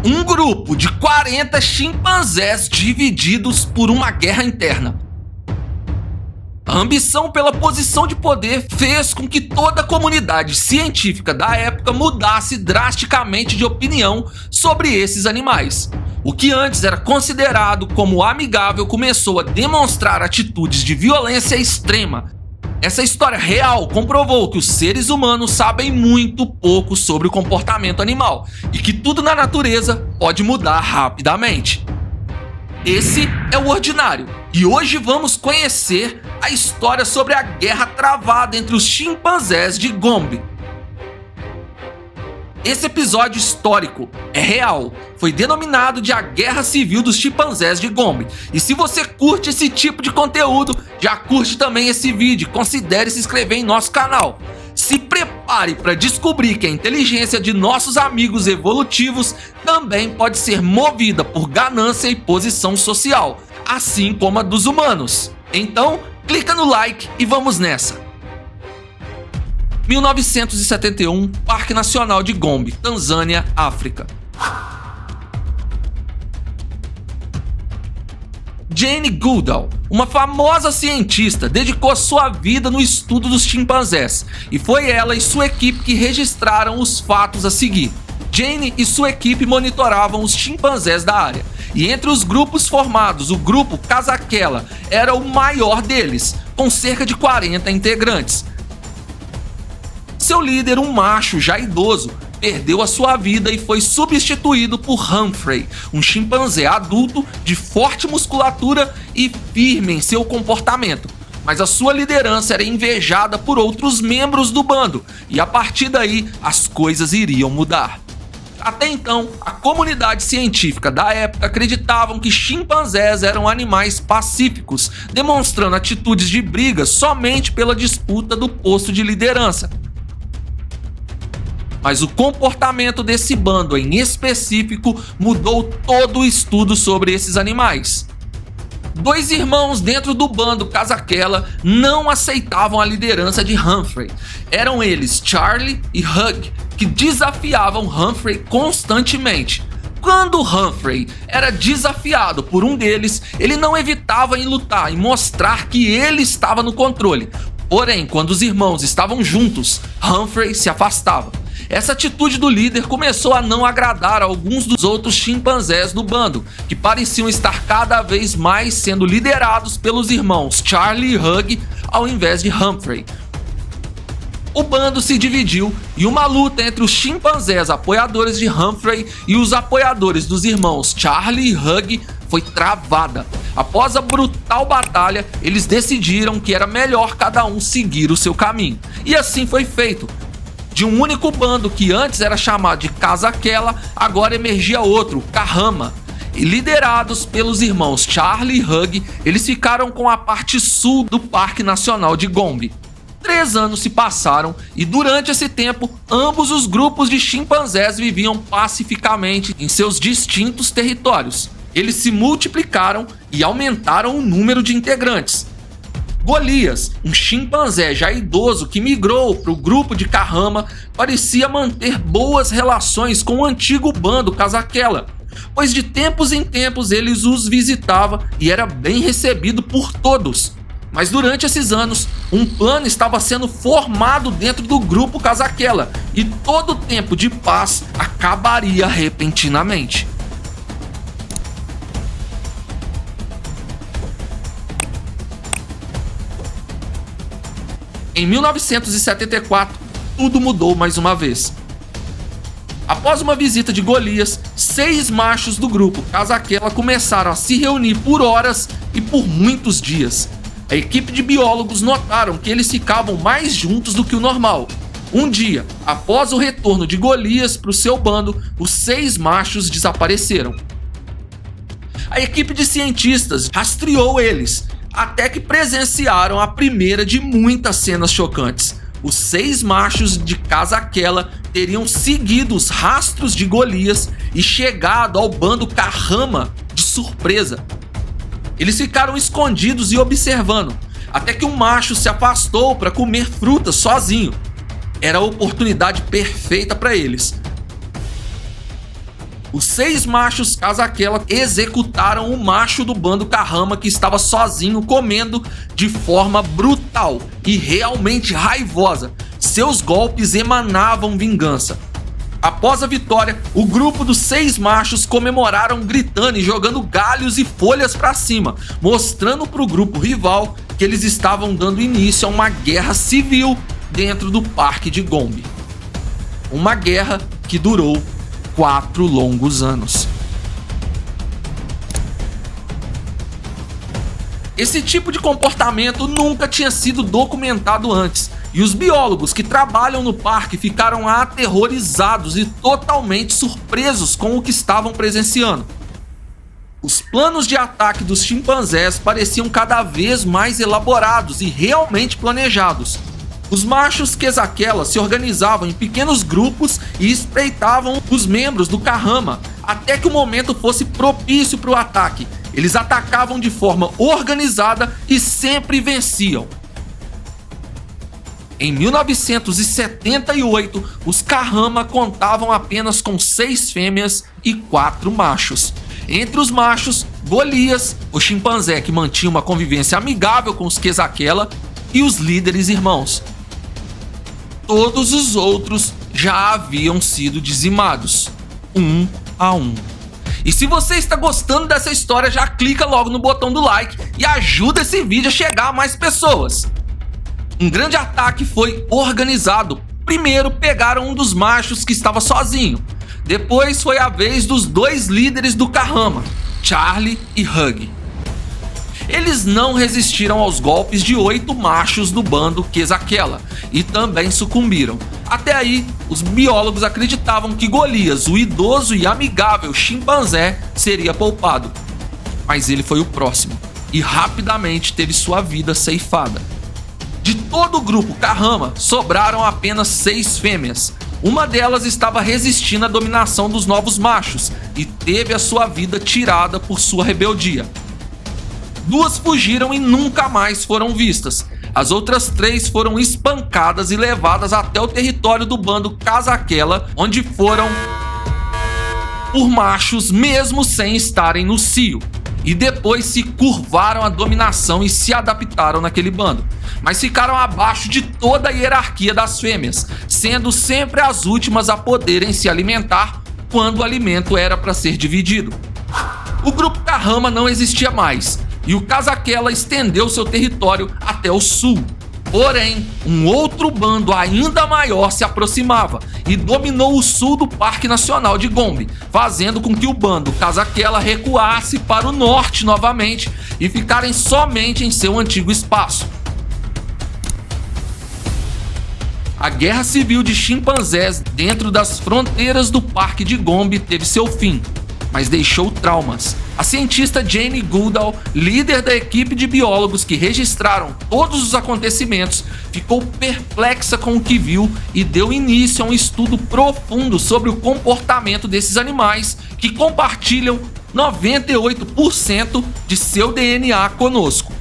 Um grupo de 40 chimpanzés divididos por uma guerra interna. A ambição pela posição de poder fez com que toda a comunidade científica da época mudasse drasticamente de opinião sobre esses animais. O que antes era considerado como amigável começou a demonstrar atitudes de violência extrema. Essa história real comprovou que os seres humanos sabem muito pouco sobre o comportamento animal e que tudo na natureza pode mudar rapidamente. Esse é o Ordinário e hoje vamos conhecer a história sobre a guerra travada entre os chimpanzés de Gombe. Esse episódio histórico é real, foi denominado de a Guerra Civil dos Chimpanzés de Gombe. E se você curte esse tipo de conteúdo, já curte também esse vídeo e considere se inscrever em nosso canal. Se prepare para descobrir que a inteligência de nossos amigos evolutivos também pode ser movida por ganância e posição social, assim como a dos humanos. Então, clica no like e vamos nessa! 1971, Parque Nacional de Gombe, Tanzânia, África. Jane Goodall, uma famosa cientista, dedicou sua vida no estudo dos chimpanzés, e foi ela e sua equipe que registraram os fatos a seguir. Jane e sua equipe monitoravam os chimpanzés da área, e entre os grupos formados, o grupo Kasaquela era o maior deles, com cerca de 40 integrantes. Seu líder, um macho já idoso, perdeu a sua vida e foi substituído por Humphrey, um chimpanzé adulto de forte musculatura e firme em seu comportamento. Mas a sua liderança era invejada por outros membros do bando, e a partir daí as coisas iriam mudar. Até então, a comunidade científica da época acreditavam que chimpanzés eram animais pacíficos, demonstrando atitudes de briga somente pela disputa do posto de liderança. Mas o comportamento desse bando em específico mudou todo o estudo sobre esses animais. Dois irmãos dentro do bando Kasaquela não aceitavam a liderança de Humphrey. Eram eles Charlie e Hug, que desafiavam Humphrey constantemente. Quando Humphrey era desafiado por um deles, ele não evitava em lutar e mostrar que ele estava no controle. Porém, quando os irmãos estavam juntos, Humphrey se afastava. Essa atitude do líder começou a não agradar a alguns dos outros chimpanzés do bando, que pareciam estar cada vez mais sendo liderados pelos irmãos Charlie e Hug ao invés de Humphrey. O bando se dividiu e uma luta entre os chimpanzés apoiadores de Humphrey e os apoiadores dos irmãos Charlie e Hug foi travada. Após a brutal batalha, eles decidiram que era melhor cada um seguir o seu caminho. E assim foi feito. De um único bando que antes era chamado de Kasaquela, agora emergia outro, Kahama. E liderados pelos irmãos Charlie e Hug, eles ficaram com a parte sul do Parque Nacional de Gombe. 3 anos se passaram e durante esse tempo, ambos os grupos de chimpanzés viviam pacificamente em seus distintos territórios. Eles se multiplicaram e aumentaram o número de integrantes. Golias, um chimpanzé já idoso que migrou para o grupo de Kahama, parecia manter boas relações com o antigo bando Kasaquela, pois de tempos em tempos eles os visitava e era bem recebido por todos. Mas durante esses anos, um plano estava sendo formado dentro do grupo Kasaquela e todo tempo de paz acabaria repentinamente. Em 1974, tudo mudou mais uma vez. Após uma visita de Golias, 6 machos do grupo Kasaquela começaram a se reunir por horas e por muitos dias. A equipe de biólogos notaram que eles ficavam mais juntos do que o normal. Um dia, após o retorno de Golias para o seu bando, os 6 machos desapareceram. A equipe de cientistas rastreou eles, até que presenciaram a primeira de muitas cenas chocantes. Os 6 machos de Kasaquela teriam seguido os rastros de Golias e chegado ao bando Kahama de surpresa. Eles ficaram escondidos e observando, até que um macho se afastou para comer frutas sozinho. Era a oportunidade perfeita para eles. Os 6 machos Casaquela executaram o macho do bando Kahama que estava sozinho comendo de forma brutal e realmente raivosa. Seus golpes emanavam vingança. Após a vitória, o grupo dos 6 machos comemoraram gritando e jogando galhos e folhas para cima, mostrando para o grupo rival que eles estavam dando início a uma guerra civil dentro do Parque de Gombe. Uma guerra que durou 4 longos anos. Esse tipo de comportamento nunca tinha sido documentado antes, e os biólogos que trabalham no parque ficaram aterrorizados e totalmente surpresos com o que estavam presenciando. Os planos de ataque dos chimpanzés pareciam cada vez mais elaborados e realmente planejados. Os machos Casaquela se organizavam em pequenos grupos e espreitavam os membros do Kahama até que o momento fosse propício para o ataque. Eles atacavam de forma organizada e sempre venciam. Em 1978, os Kahama contavam apenas com 6 fêmeas e 4 machos. Entre os machos, Golias, o chimpanzé que mantinha uma convivência amigável com os Casaquela, e os líderes irmãos. Todos os outros já haviam sido dizimados, um a um. E se você está gostando dessa história, já clica logo no botão do like e ajuda esse vídeo a chegar a mais pessoas. Um grande ataque foi organizado. Primeiro pegaram um dos machos que estava sozinho. Depois foi a vez dos 2 líderes do Kahama, Charlie e Hug. Eles não resistiram aos golpes de 8 machos do bando Casaquela e também sucumbiram. Até aí, os biólogos acreditavam que Golias, o idoso e amigável chimpanzé, seria poupado. Mas ele foi o próximo e rapidamente teve sua vida ceifada. De todo o grupo Kahama, sobraram apenas 6 fêmeas. Uma delas estava resistindo à dominação dos novos machos e teve a sua vida tirada por sua rebeldia. 2 fugiram e nunca mais foram vistas. As outras 3 foram espancadas e levadas até o território do bando Casaquela, onde foram por machos mesmo sem estarem no cio. E depois se curvaram à dominação e se adaptaram naquele bando. Mas ficaram abaixo de toda a hierarquia das fêmeas, sendo sempre as últimas a poderem se alimentar quando o alimento era para ser dividido. O grupo Kahama não existia mais, e o Casaquela estendeu seu território até o sul. Porém, um outro bando ainda maior se aproximava e dominou o sul do Parque Nacional de Gombe, fazendo com que o bando Casaquela recuasse para o norte novamente e ficarem somente em seu antigo espaço. A guerra civil de chimpanzés dentro das fronteiras do Parque de Gombe teve seu fim, mas deixou traumas. A cientista Jane Goodall, líder da equipe de biólogos que registraram todos os acontecimentos, ficou perplexa com o que viu e deu início a um estudo profundo sobre o comportamento desses animais que compartilham 98% de seu DNA conosco.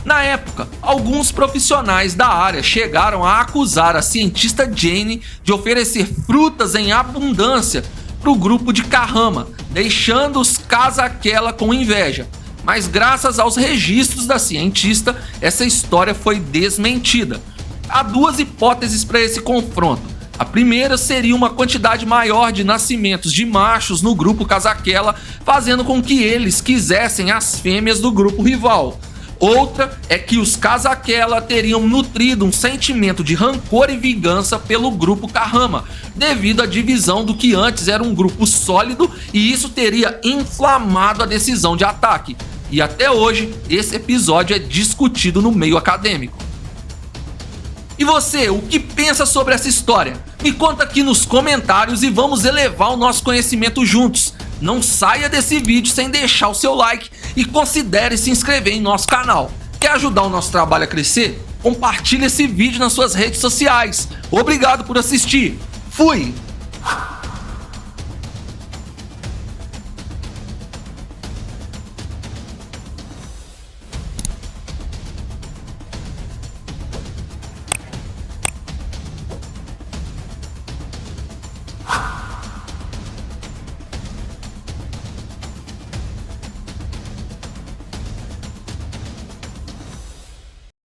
Na época, alguns profissionais da área chegaram a acusar a cientista Jane de oferecer frutas em abundância para o grupo de Kahama, deixando os Casaquela com inveja. Mas graças aos registros da cientista, essa história foi desmentida. Há 2 hipóteses para esse confronto. A primeira seria uma quantidade maior de nascimentos de machos no grupo Casaquela, fazendo com que eles quisessem as fêmeas do grupo rival. Outra é que os Casaquela teriam nutrido um sentimento de rancor e vingança pelo grupo Kahama, devido à divisão do que antes era um grupo sólido, e isso teria inflamado a decisão de ataque. E até hoje, esse episódio é discutido no meio acadêmico. E você, o que pensa sobre essa história? Me conta aqui nos comentários e vamos elevar o nosso conhecimento juntos. Não saia desse vídeo sem deixar o seu like e considere se inscrever em nosso canal. Quer ajudar o nosso trabalho a crescer? Compartilhe esse vídeo nas suas redes sociais. Obrigado por assistir. Fui!